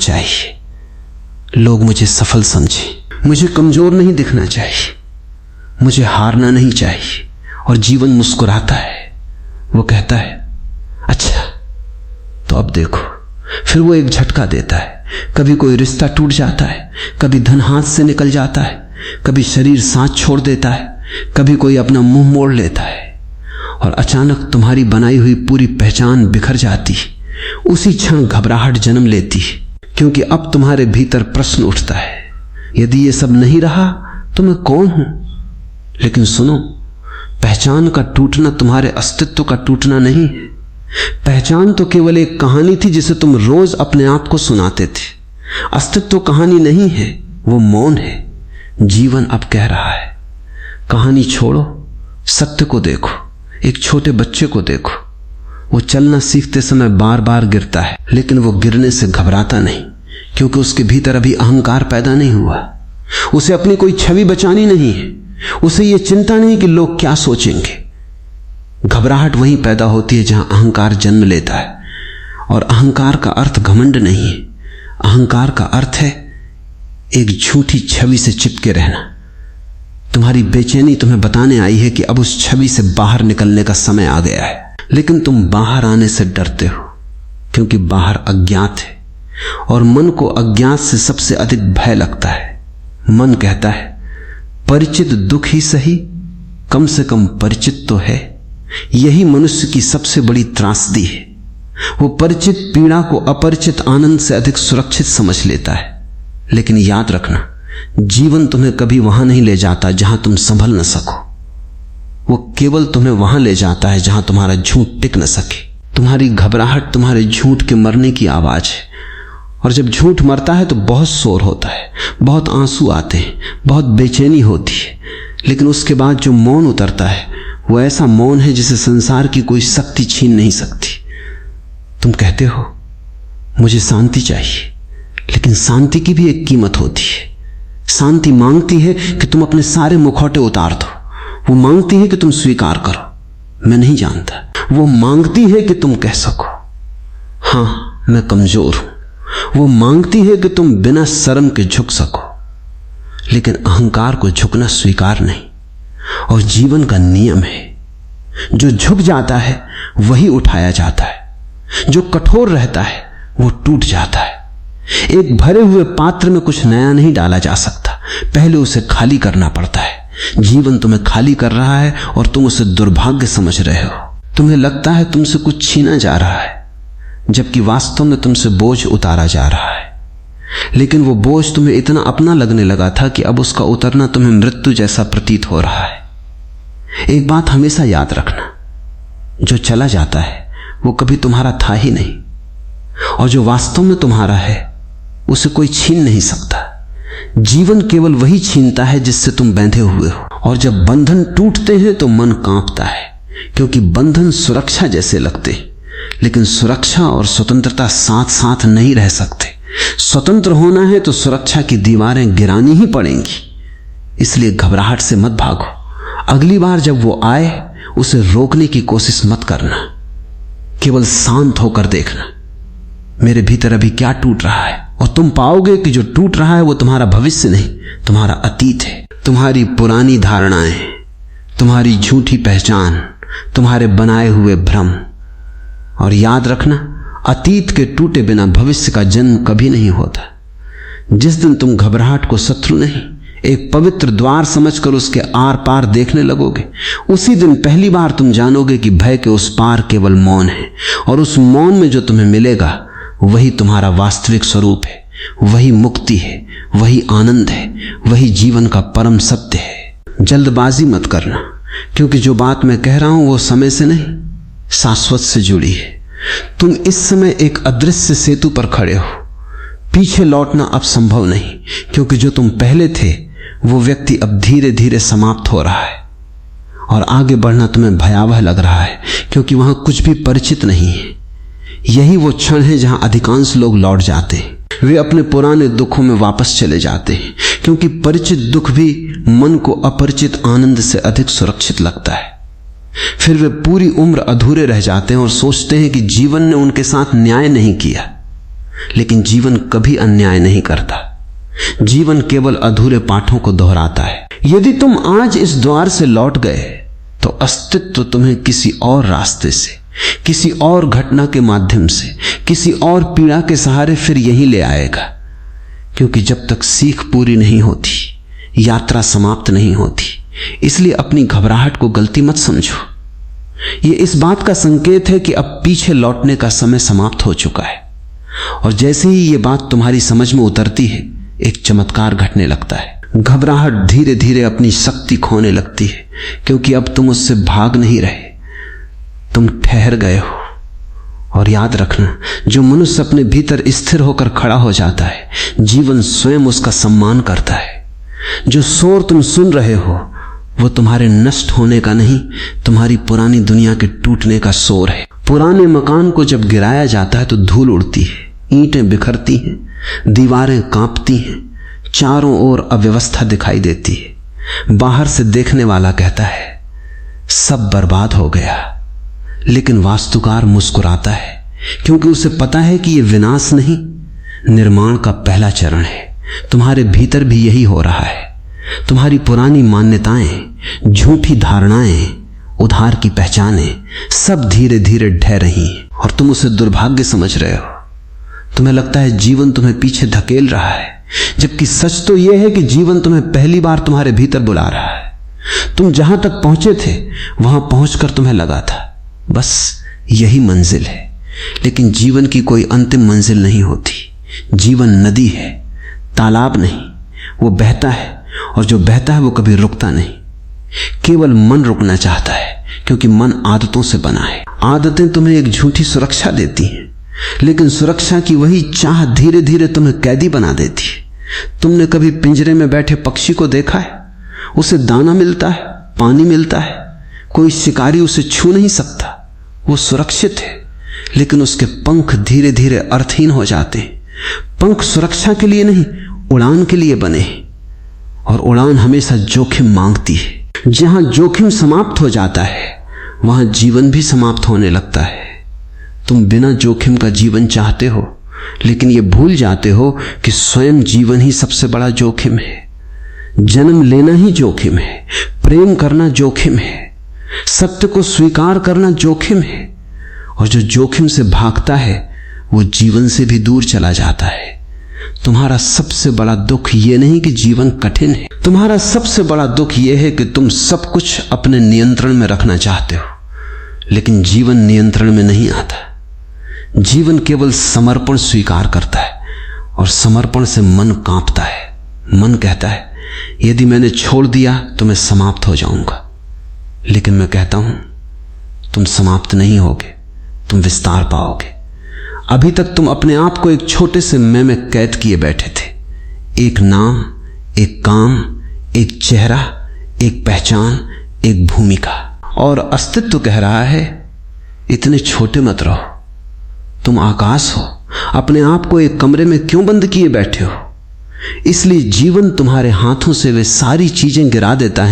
चाहिए, लोग मुझे सफल समझें, मुझे कमजोर नहीं दिखना चाहिए, मुझे हारना नहीं चाहिए। और जीवन मुस्कुराता है, वो कहता है अच्छा तो अब देखो। फिर वो एक झटका देता है। कभी कोई रिश्ता टूट जाता है, कभी धन हाथ से निकल जाता है, कभी शरीर साथ छोड़ देता है, कभी कोई अपना मुंह मोड़ लेता है, और अचानक तुम्हारी बनाई हुई पूरी पहचान बिखर जाती। उसी क्षण घबराहट जन्म लेती, क्योंकि अब तुम्हारे भीतर प्रश्न उठता है, यदि ये सब नहीं रहा तो मैं कौन हूं? लेकिन सुनो, पहचान का टूटना तुम्हारे अस्तित्व का टूटना नहीं है। पहचान तो केवल एक कहानी थी जिसे तुम रोज अपने आप को सुनाते थे। अस्तित्व कहानी नहीं है, वो मौन है। जीवन अब कह रहा है कहानी छोड़ो, सत्य को देखो। एक छोटे बच्चे को देखो, वो चलना सीखते समय बार बार गिरता है, लेकिन वो गिरने से घबराता नहीं, क्योंकि उसके भीतर अभी अहंकार पैदा नहीं हुआ। उसे अपनी कोई छवि बचानी नहीं है, उसे ये चिंता नहीं कि लोग क्या सोचेंगे। घबराहट वहीं पैदा होती है जहां अहंकार जन्म लेता है, और अहंकार का अर्थ घमंड नहीं है। अहंकार का अर्थ है एक झूठी छवि से चिपके रहना। तुम्हारी बेचैनी तुम्हें बताने आई है कि अब उस छवि से बाहर निकलने का समय आ गया है, लेकिन तुम बाहर आने से डरते हो, क्योंकि बाहर अज्ञात है, और मन को अज्ञात से सबसे अधिक भय लगता है। मन कहता है परिचित दुख ही सही, कम से कम परिचित तो है। यही मनुष्य की सबसे बड़ी त्रासदी है। वो परिचित पीड़ा को अपरिचित आनंद से अधिक सुरक्षित समझ लेता है। लेकिन याद रखना, जीवन तुम्हें कभी वहां नहीं ले जाता जहां तुम संभल न सको। वो केवल तुम्हें वहां ले जाता है जहां तुम्हारा झूठ टिक न सके। तुम्हारी घबराहट तुम्हारे झूठ के मरने की आवाज है, और जब झूठ मरता है तो बहुत शोर होता है, बहुत आंसू आते हैं, बहुत बेचैनी होती है। लेकिन उसके बाद जो मौन उतरता है वो ऐसा मौन है जिसे संसार की कोई शक्ति छीन नहीं सकती। तुम कहते हो मुझे शांति चाहिए, लेकिन शांति की भी एक कीमत होती है। शांति मांगती है कि तुम अपने सारे मुखौटे उतार दो। वो मांगती है कि तुम स्वीकार करो मैं नहीं जानता। वो मांगती है कि तुम कह सको हाँ मैं कमजोर हूं। वो मांगती है कि तुम बिना शर्म के झुक सको। लेकिन अहंकार को झुकना स्वीकार नहीं, और जीवन का नियम है जो झुक जाता है वही उठाया जाता है, जो कठोर रहता है वो टूट जाता है। एक भरे हुए पात्र में कुछ नया नहीं डाला जा सकता, पहले उसे खाली करना पड़ता है। जीवन तुम्हें खाली कर रहा है और तुम उसे दुर्भाग्य समझ रहे हो। तुम्हें लगता है तुमसे कुछ छीना जा रहा है, जबकि वास्तव में तुमसे बोझ उतारा जा रहा है। लेकिन वो बोझ तुम्हें इतना अपना लगने लगा था कि अब उसका उतरना तुम्हें मृत्यु जैसा प्रतीत हो रहा है। एक बात हमेशा याद रखना, जो चला जाता है वो कभी तुम्हारा था ही नहीं, और जो वास्तव में तुम्हारा है उसे कोई छीन नहीं सकता। जीवन केवल वही छीनता है जिससे तुम बंधे हुए हो, और जब बंधन टूटते हैं तो मन कांपता है, क्योंकि बंधन सुरक्षा जैसे लगते हैं। लेकिन सुरक्षा और स्वतंत्रता साथ साथ नहीं रह सकते। स्वतंत्र होना है तो सुरक्षा की दीवारें गिरानी ही पड़ेंगी। इसलिए घबराहट से मत भागो। अगली बार जब वो आए उसे रोकने की कोशिश मत करना, केवल शांत होकर देखना मेरे भीतर अभी क्या टूट रहा है, और तुम पाओगे कि जो टूट रहा है वो तुम्हारा भविष्य नहीं, तुम्हारा अतीत है। तुम्हारी पुरानी धारणाएं, तुम्हारी झूठी पहचान, तुम्हारे बनाए हुए भ्रम। और याद रखना, अतीत के टूटे बिना भविष्य का जन्म कभी नहीं होता। जिस दिन तुम घबराहट को शत्रु नहीं, एक पवित्र द्वार समझकर उसके आर पार देखने लगोगे, उसी दिन पहली बार तुम जानोगे कि भय के उस पार केवल मौन है, और उस मौन में जो तुम्हें मिलेगा वही तुम्हारा वास्तविक स्वरूप है, वही मुक्ति है, वही आनंद है, वही जीवन का परम सत्य है। जल्दबाजी मत करना, क्योंकि जो बात मैं कह रहा हूं वो समय से नहीं, शाश्वत से जुड़ी है। तुम इस समय एक अदृश्य सेतु पर खड़े हो। पीछे लौटना अब संभव नहीं, क्योंकि जो तुम पहले थे वो व्यक्ति अब धीरे धीरे समाप्त हो रहा है, और आगे बढ़ना तुम्हें भयावह लग रहा है, क्योंकि वहां कुछ भी परिचित नहीं है। यही वो क्षण है जहां अधिकांश लोग लौट जाते हैं। वे अपने पुराने दुखों में वापस चले जाते हैं, क्योंकि परिचित दुख भी मन को अपरिचित आनंद से अधिक सुरक्षित लगता है। फिर वे पूरी उम्र अधूरे रह जाते हैं और सोचते हैं कि जीवन ने उनके साथ न्याय नहीं किया। लेकिन जीवन कभी अन्याय नहीं करता। जीवन केवल अधूरे पाठों को दोहराता है। यदि तुम आज इस द्वार से लौट गए तो अस्तित्व तुम्हें किसी और रास्ते से, किसी और घटना के माध्यम से, किसी और पीड़ा के सहारे फिर यहीं ले आएगा। क्योंकि जब तक सीख पूरी नहीं होती, यात्रा समाप्त नहीं होती। इसलिए अपनी घबराहट को गलती मत समझो। यह इस बात का संकेत है कि अब पीछे लौटने का समय समाप्त हो चुका है। और जैसे ही यह बात तुम्हारी समझ में उतरती है, एक चमत्कार घटने लगता है। घबराहट धीरे धीरे अपनी शक्ति खोने लगती है, क्योंकि अब तुम उससे भाग नहीं रहे, तुम ठहर गए हो। और याद रखना, जो मनुष्य अपने भीतर स्थिर होकर खड़ा हो जाता है, जीवन स्वयं उसका सम्मान करता है। जो शोर तुम सुन रहे हो वो तुम्हारे नष्ट होने का नहीं, तुम्हारी पुरानी दुनिया के टूटने का शोर है। पुराने मकान को जब गिराया जाता है तो धूल उड़ती है, ईंटें बिखरती हैं, दीवारें कांपती हैं, चारों ओर अव्यवस्था दिखाई देती है। बाहर से देखने वाला कहता है सब बर्बाद हो गया, लेकिन वास्तुकार मुस्कुराता है, क्योंकि उसे पता है कि यह विनाश नहीं, निर्माण का पहला चरण है। तुम्हारे भीतर भी यही हो रहा है। तुम्हारी पुरानी मान्यताएं, झूठी धारणाएं, उधार की पहचानें सब धीरे धीरे ढह रही हैं और तुम उसे दुर्भाग्य समझ रहे हो। तुम्हें लगता है जीवन तुम्हें पीछे धकेल रहा है, जबकि सच तो यह है कि जीवन तुम्हें पहली बार तुम्हारे भीतर बुला रहा है। तुम जहां तक पहुंचे थे वहां पहुंचकर तुम्हें लगा था बस यही मंजिल है, लेकिन जीवन की कोई अंतिम मंजिल नहीं होती। जीवन नदी है, तालाब नहीं। वो बहता है और जो बहता है वो कभी रुकता नहीं। केवल मन रुकना चाहता है, क्योंकि मन आदतों से बना है। आदतें तुम्हें एक झूठी सुरक्षा देती हैं, लेकिन सुरक्षा की वही चाह धीरे धीरे तुम्हें कैदी बना देती है। तुमने कभी पिंजरे में बैठे पक्षी को देखा है? उसे दाना मिलता है, पानी मिलता है, कोई शिकारी उसे छू नहीं सकता। वो सुरक्षित है, लेकिन उसके पंख धीरे धीरे अर्थहीन हो जाते हैं। पंख सुरक्षा के लिए नहीं, उड़ान के लिए बने, और उड़ान हमेशा जोखिम मांगती है। जहां जोखिम समाप्त हो जाता है वहां जीवन भी समाप्त होने लगता है। तुम बिना जोखिम का जीवन चाहते हो, लेकिन यह भूल जाते हो कि स्वयं जीवन ही सबसे बड़ा जोखिम है। जन्म लेना ही जोखिम है, प्रेम करना जोखिम है, सत्य को स्वीकार करना जोखिम है। और जो जोखिम से भागता है वो जीवन से भी दूर चला जाता है। तुम्हारा सबसे बड़ा दुख ये नहीं कि जीवन कठिन है, तुम्हारा सबसे बड़ा दुख यह है कि तुम सब कुछ अपने नियंत्रण में रखना चाहते हो, लेकिन जीवन नियंत्रण में नहीं आता। जीवन केवल समर्पण स्वीकार करता है, और समर्पण से मन कांपता है। मन कहता है यदि मैंने छोड़ दिया तो मैं समाप्त हो जाऊंगा, लेकिन मैं कहता हूं तुम समाप्त नहीं होगे, तुम विस्तार पाओगे। अभी तक तुम अपने आप को एक छोटे से मैं में कैद किए बैठे थे। एक नाम, एक काम, एक चेहरा, एक पहचान, एक भूमिका, और अस्तित्व कह रहा है इतने छोटे मत रहो, तुम आकाश हो। अपने आप को एक कमरे में क्यों बंद किए बैठे हो? इसलिए जीवन तुम्हारे हाथों से वे सारी चीजें गिरा देता है